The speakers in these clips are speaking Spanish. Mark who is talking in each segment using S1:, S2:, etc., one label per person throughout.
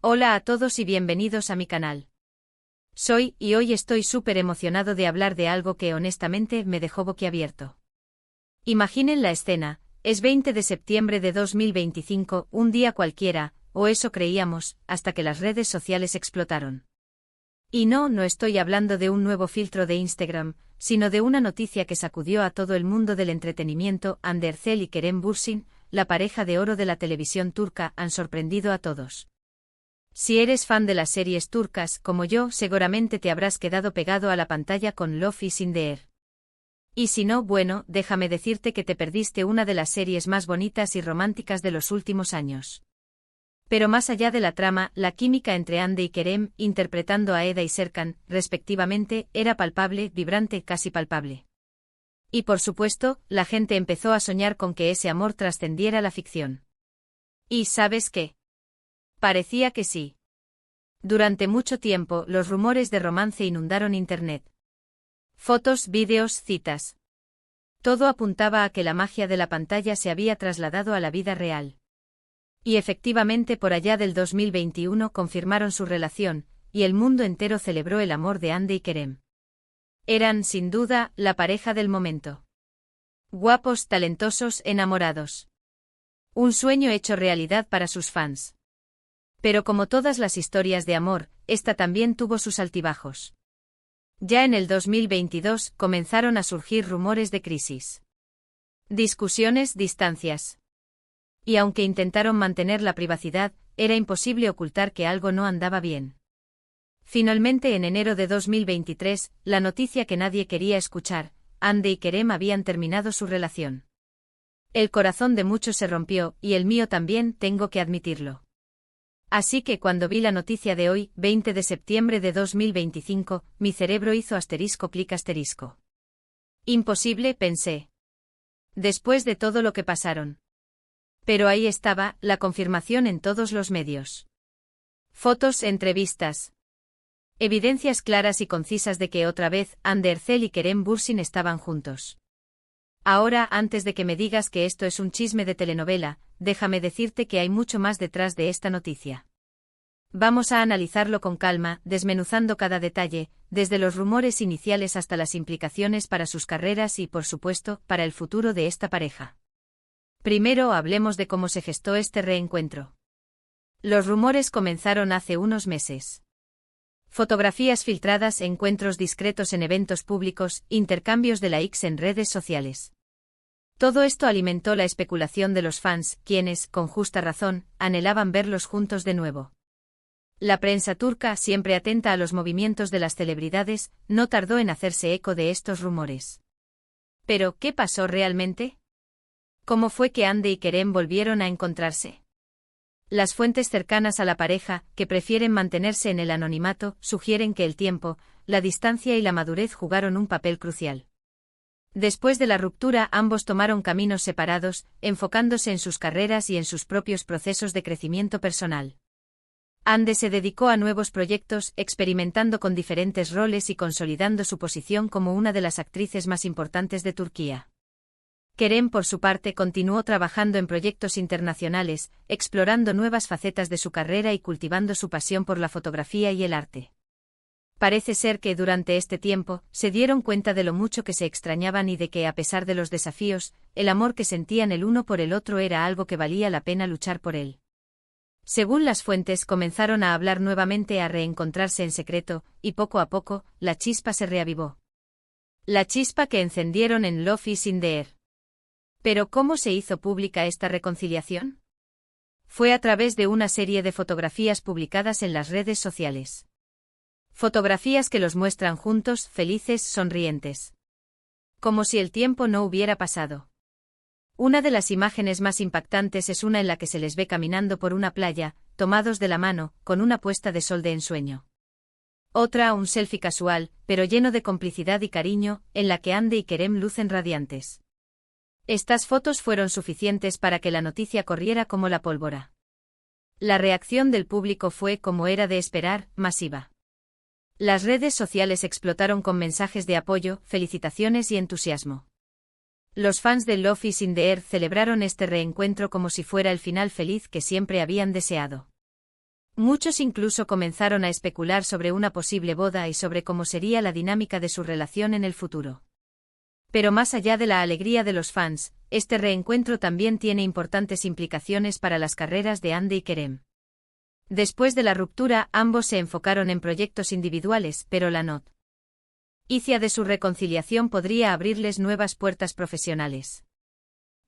S1: Hola a todos y bienvenidos a mi canal. Y hoy estoy súper emocionado de hablar de algo que honestamente me dejó boquiabierto. Imaginen la escena, es 20 de septiembre de 2025, un día cualquiera, o eso creíamos, hasta que las redes sociales explotaron. Y no estoy hablando de un nuevo filtro de Instagram, sino de una noticia que sacudió a todo el mundo del entretenimiento. Hande Erçel y Kerem Bürsin, la pareja de oro de la televisión turca, han sorprendido a todos. Si eres fan de las series turcas, como yo, seguramente te habrás quedado pegado a la pantalla con Love is in the Air. Y si no, bueno, déjame decirte que te perdiste una de las series más bonitas y románticas de los últimos años. Pero más allá de la trama, la química entre Hande y Kerem, interpretando a Eda y Serkan, respectivamente, era palpable, vibrante, casi palpable. Y por supuesto, la gente empezó a soñar con que ese amor trascendiera la ficción. ¿Y sabes qué? Parecía que sí. Durante mucho tiempo, los rumores de romance inundaron Internet. Fotos, vídeos, citas. Todo apuntaba a que la magia de la pantalla se había trasladado a la vida real. Y efectivamente por allá del 2021 confirmaron su relación, y el mundo entero celebró el amor de Hande y Kerem. Eran, sin duda, la pareja del momento. Guapos, talentosos, enamorados. Un sueño hecho realidad para sus fans. Pero como todas las historias de amor, esta también tuvo sus altibajos. Ya en el 2022 comenzaron a surgir rumores de crisis. Discusiones, distancias. Y aunque intentaron mantener la privacidad, era imposible ocultar que algo no andaba bien. Finalmente en enero de 2023, la noticia que nadie quería escuchar, Hande y Kerem habían terminado su relación. El corazón de muchos se rompió, y el mío también, tengo que admitirlo. Así que cuando vi la noticia de hoy, 20 de septiembre de 2025, mi cerebro hizo asterisco clic asterisco. Imposible, pensé. Después de todo lo que pasaron. Pero ahí estaba, la confirmación en todos los medios. Fotos, entrevistas. Evidencias claras y concisas de que otra vez, Hande Erçel y Kerem Bürsin estaban juntos. Ahora, antes de que me digas que esto es un chisme de telenovela, déjame decirte que hay mucho más detrás de esta noticia. Vamos a analizarlo con calma, desmenuzando cada detalle, desde los rumores iniciales hasta las implicaciones para sus carreras y, por supuesto, para el futuro de esta pareja. Primero hablemos de cómo se gestó este reencuentro. Los rumores comenzaron hace unos meses. Fotografías filtradas, encuentros discretos en eventos públicos, intercambios de likes en redes sociales. Todo esto alimentó la especulación de los fans, quienes, con justa razón, anhelaban verlos juntos de nuevo. La prensa turca, siempre atenta a los movimientos de las celebridades, no tardó en hacerse eco de estos rumores. Pero, ¿qué pasó realmente? ¿Cómo fue que Hande y Kerem volvieron a encontrarse? Las fuentes cercanas a la pareja, que prefieren mantenerse en el anonimato, sugieren que el tiempo, la distancia y la madurez jugaron un papel crucial. Después de la ruptura, ambos tomaron caminos separados, enfocándose en sus carreras y en sus propios procesos de crecimiento personal. Hande se dedicó a nuevos proyectos, experimentando con diferentes roles y consolidando su posición como una de las actrices más importantes de Turquía. Kerem, por su parte, continuó trabajando en proyectos internacionales, explorando nuevas facetas de su carrera y cultivando su pasión por la fotografía y el arte. Parece ser que durante este tiempo, se dieron cuenta de lo mucho que se extrañaban y de que, a pesar de los desafíos, el amor que sentían el uno por el otro era algo que valía la pena luchar por él. Según las fuentes, comenzaron a hablar nuevamente, a reencontrarse en secreto, y poco a poco, la chispa se reavivó. La chispa que encendieron en Love is in the Air. ¿Pero cómo se hizo pública esta reconciliación? Fue a través de una serie de fotografías publicadas en las redes sociales. Fotografías que los muestran juntos, felices, sonrientes. Como si el tiempo no hubiera pasado. Una de las imágenes más impactantes es una en la que se les ve caminando por una playa, tomados de la mano, con una puesta de sol de ensueño. Otra, un selfie casual, pero lleno de complicidad y cariño, en la que Hande y Kerem lucen radiantes. Estas fotos fueron suficientes para que la noticia corriera como la pólvora. La reacción del público fue, como era de esperar, masiva. Las redes sociales explotaron con mensajes de apoyo, felicitaciones y entusiasmo. Los fans de Love is in the Air celebraron este reencuentro como si fuera el final feliz que siempre habían deseado. Muchos incluso comenzaron a especular sobre una posible boda y sobre cómo sería la dinámica de su relación en el futuro. Pero más allá de la alegría de los fans, este reencuentro también tiene importantes implicaciones para las carreras de Andy y Kerem. Después de la ruptura, ambos se enfocaron en proyectos individuales, pero la noticia de su reconciliación podría abrirles nuevas puertas profesionales.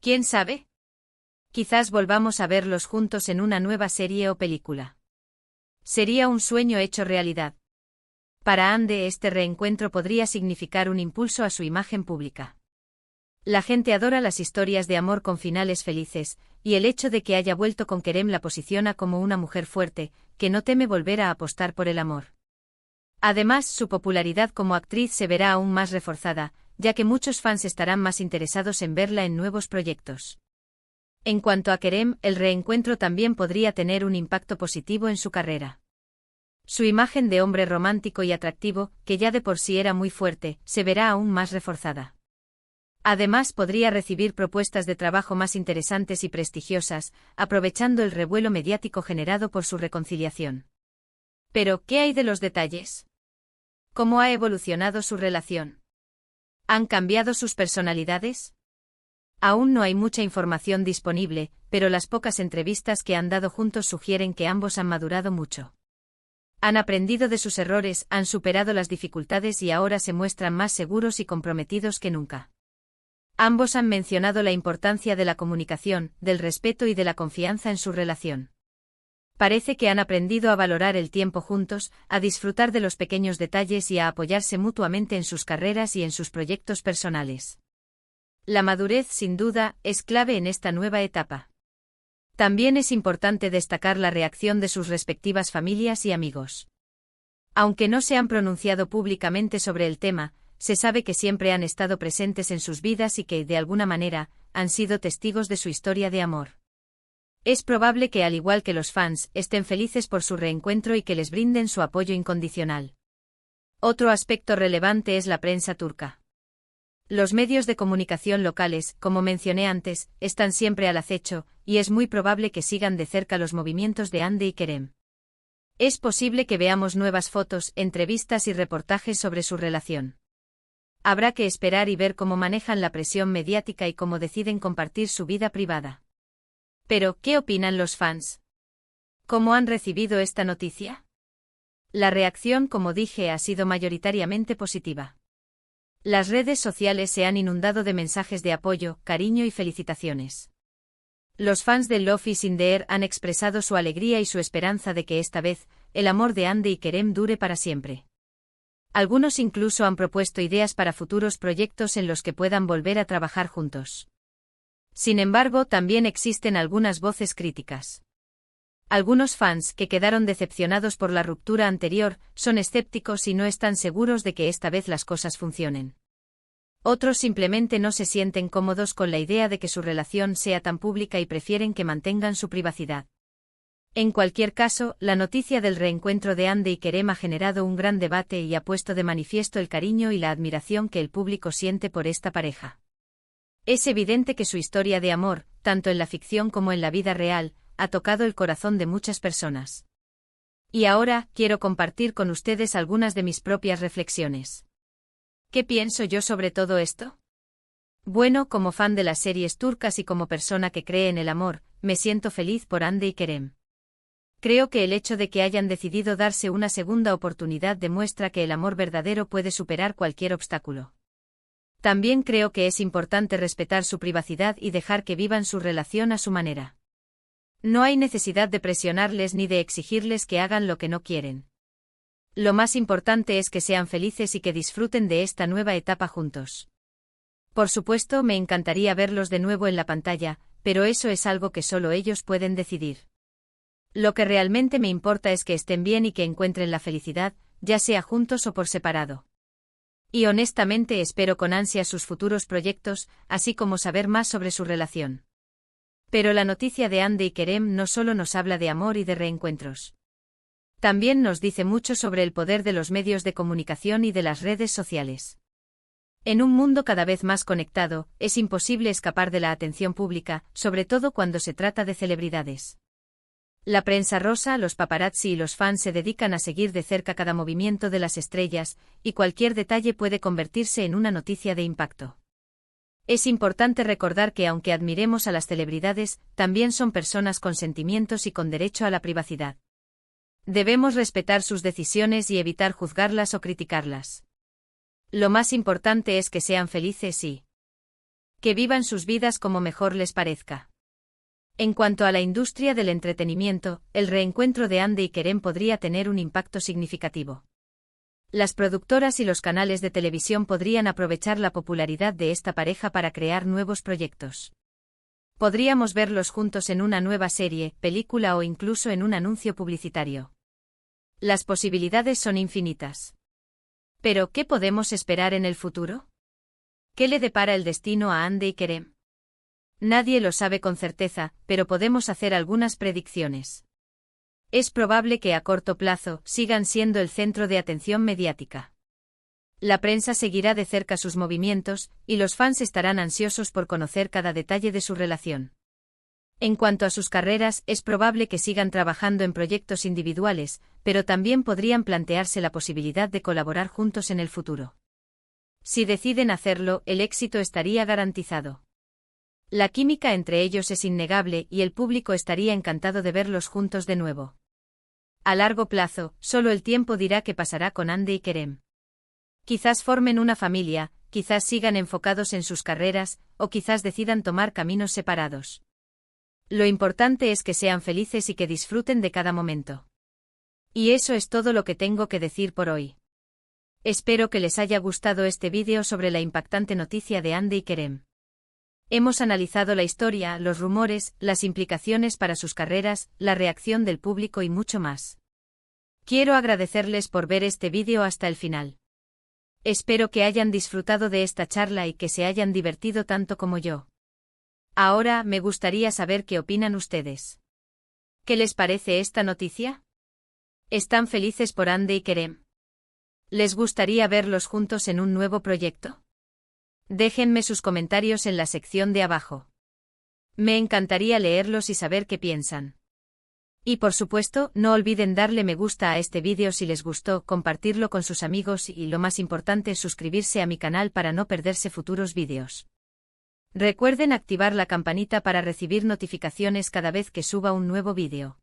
S1: ¿Quién sabe? Quizás volvamos a verlos juntos en una nueva serie o película. Sería un sueño hecho realidad. Para Andy, este reencuentro podría significar un impulso a su imagen pública. La gente adora las historias de amor con finales felices, y el hecho de que haya vuelto con Kerem la posiciona como una mujer fuerte, que no teme volver a apostar por el amor. Además, su popularidad como actriz se verá aún más reforzada, ya que muchos fans estarán más interesados en verla en nuevos proyectos. En cuanto a Kerem, el reencuentro también podría tener un impacto positivo en su carrera. Su imagen de hombre romántico y atractivo, que ya de por sí era muy fuerte, se verá aún más reforzada. Además, podría recibir propuestas de trabajo más interesantes y prestigiosas, aprovechando el revuelo mediático generado por su reconciliación. Pero, ¿qué hay de los detalles? ¿Cómo ha evolucionado su relación? ¿Han cambiado sus personalidades? Aún no hay mucha información disponible, pero las pocas entrevistas que han dado juntos sugieren que ambos han madurado mucho. Han aprendido de sus errores, han superado las dificultades y ahora se muestran más seguros y comprometidos que nunca. Ambos han mencionado la importancia de la comunicación, del respeto y de la confianza en su relación. Parece que han aprendido a valorar el tiempo juntos, a disfrutar de los pequeños detalles y a apoyarse mutuamente en sus carreras y en sus proyectos personales. La madurez, sin duda, es clave en esta nueva etapa. También es importante destacar la reacción de sus respectivas familias y amigos. Aunque no se han pronunciado públicamente sobre el tema, se sabe que siempre han estado presentes en sus vidas y que, de alguna manera, han sido testigos de su historia de amor. Es probable que, al igual que los fans, estén felices por su reencuentro y que les brinden su apoyo incondicional. Otro aspecto relevante es la prensa turca. Los medios de comunicación locales, como mencioné antes, están siempre al acecho, y es muy probable que sigan de cerca los movimientos de Andy y Kerem. Es posible que veamos nuevas fotos, entrevistas y reportajes sobre su relación. Habrá que esperar y ver cómo manejan la presión mediática y cómo deciden compartir su vida privada. Pero, ¿qué opinan los fans? ¿Cómo han recibido esta noticia? La reacción, como dije, ha sido mayoritariamente positiva. Las redes sociales se han inundado de mensajes de apoyo, cariño y felicitaciones. Los fans de Love is in the Air han expresado su alegría y su esperanza de que esta vez, el amor de Andy y Kerem dure para siempre. Algunos incluso han propuesto ideas para futuros proyectos en los que puedan volver a trabajar juntos. Sin embargo, también existen algunas voces críticas. Algunos fans, que quedaron decepcionados por la ruptura anterior, son escépticos y no están seguros de que esta vez las cosas funcionen. Otros simplemente no se sienten cómodos con la idea de que su relación sea tan pública y prefieren que mantengan su privacidad. En cualquier caso, la noticia del reencuentro de Andy y Kerem ha generado un gran debate y ha puesto de manifiesto el cariño y la admiración que el público siente por esta pareja. Es evidente que su historia de amor, tanto en la ficción como en la vida real, ha tocado el corazón de muchas personas. Y ahora, quiero compartir con ustedes algunas de mis propias reflexiones. ¿Qué pienso yo sobre todo esto? Bueno, como fan de las series turcas y como persona que cree en el amor, me siento feliz por Andy y Kerem. Creo que el hecho de que hayan decidido darse una segunda oportunidad demuestra que el amor verdadero puede superar cualquier obstáculo. También creo que es importante respetar su privacidad y dejar que vivan su relación a su manera. No hay necesidad de presionarles ni de exigirles que hagan lo que no quieren. Lo más importante es que sean felices y que disfruten de esta nueva etapa juntos. Por supuesto, me encantaría verlos de nuevo en la pantalla, pero eso es algo que solo ellos pueden decidir. Lo que realmente me importa es que estén bien y que encuentren la felicidad, ya sea juntos o por separado. Y honestamente espero con ansia sus futuros proyectos, así como saber más sobre su relación. Pero la noticia de Andy y Kerem no solo nos habla de amor y de reencuentros. También nos dice mucho sobre el poder de los medios de comunicación y de las redes sociales. En un mundo cada vez más conectado, es imposible escapar de la atención pública, sobre todo cuando se trata de celebridades. La prensa rosa, los paparazzi y los fans se dedican a seguir de cerca cada movimiento de las estrellas, y cualquier detalle puede convertirse en una noticia de impacto. Es importante recordar que aunque admiremos a las celebridades, también son personas con sentimientos y con derecho a la privacidad. Debemos respetar sus decisiones y evitar juzgarlas o criticarlas. Lo más importante es que sean felices y que vivan sus vidas como mejor les parezca. En cuanto a la industria del entretenimiento, el reencuentro de Hande y Kerem podría tener un impacto significativo. Las productoras y los canales de televisión podrían aprovechar la popularidad de esta pareja para crear nuevos proyectos. Podríamos verlos juntos en una nueva serie, película o incluso en un anuncio publicitario. Las posibilidades son infinitas. Pero, ¿qué podemos esperar en el futuro? ¿Qué le depara el destino a Hande y Kerem? Nadie lo sabe con certeza, pero podemos hacer algunas predicciones. Es probable que a corto plazo sigan siendo el centro de atención mediática. La prensa seguirá de cerca sus movimientos, y los fans estarán ansiosos por conocer cada detalle de su relación. En cuanto a sus carreras, es probable que sigan trabajando en proyectos individuales, pero también podrían plantearse la posibilidad de colaborar juntos en el futuro. Si deciden hacerlo, el éxito estaría garantizado. La química entre ellos es innegable y el público estaría encantado de verlos juntos de nuevo. A largo plazo, solo el tiempo dirá qué pasará con Hande y Kerem. Quizás formen una familia, quizás sigan enfocados en sus carreras, o quizás decidan tomar caminos separados. Lo importante es que sean felices y que disfruten de cada momento. Y eso es todo lo que tengo que decir por hoy. Espero que les haya gustado este vídeo sobre la impactante noticia de Hande y Kerem. Hemos analizado la historia, los rumores, las implicaciones para sus carreras, la reacción del público y mucho más. Quiero agradecerles por ver este vídeo hasta el final. Espero que hayan disfrutado de esta charla y que se hayan divertido tanto como yo. Ahora, me gustaría saber qué opinan ustedes. ¿Qué les parece esta noticia? ¿Están felices por Hande y Kerem? ¿Les gustaría verlos juntos en un nuevo proyecto? Déjenme sus comentarios en la sección de abajo. Me encantaría leerlos y saber qué piensan. Y por supuesto, no olviden darle me gusta a este vídeo si les gustó, compartirlo con sus amigos y lo más importante, suscribirse a mi canal para no perderse futuros vídeos. Recuerden activar la campanita para recibir notificaciones cada vez que suba un nuevo vídeo.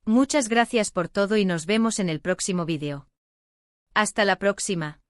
S1: Muchas gracias por todo y nos vemos en el próximo vídeo. Hasta la próxima.